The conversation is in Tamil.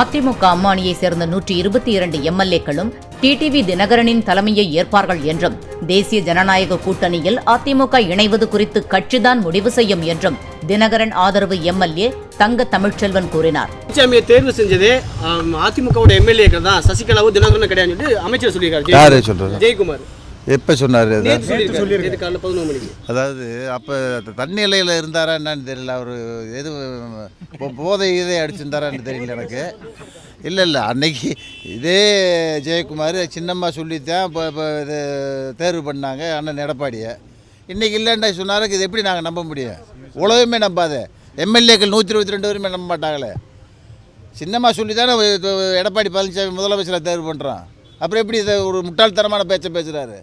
அதிமுக அம்மானியை சேர்ந்த 122 எம்எல்ஏக்களும் டிடிவி தினகரனின் தலைமையை ஏற்பார்கள் என்றும், தேசிய ஜனநாயக கூட்டணியில் அதிமுக இணைவது குறித்து கட்சிதான் முடிவு செய்யும் என்றும் தினகரன் ஆதரவு எம்எல்ஏ தங்க தமிழ்ச்செல்வன் கூறினார். தேர்வு செஞ்சதே அதிமுக எம்எல்ஏக்கள் தான், சசிகலாவும் தினகரனும் கிடையாது அமைச்சர் சொல்லியிருக்காரு. ஜெயக்குமார் எப்போ சொன்னார்? அதாவது அப்போ தண்ணிலையில் இருந்தாரா என்னன்னு தெரியல. அவர் எது போதை இதை அடிச்சிருந்தாரான்னு தெரியல எனக்கு. இல்லை அன்னைக்கு இதே ஜெயக்குமார் சின்னம்மா சொல்லித்தான் இப்போ இது தேர்வு பண்ணாங்க அண்ணன் எடப்பாடியை. இன்றைக்கி இல்லைன்னா சொன்னாருக்கு இது எப்படி நாங்கள் நம்ப முடியும்? உலகமே நம்பாத. எம்எல்ஏக்கள் 122 பேருமே நம்ப மாட்டாங்களே. சின்னம்மா சொல்லி தானே எடப்பாடி பழனிசாமி முதலமைச்சரை தேர்வு பண்ணுறான். அப்புறம் எப்படி இதை ஒரு முட்டாள்தனமான பேச்சை பேசுகிறாரு?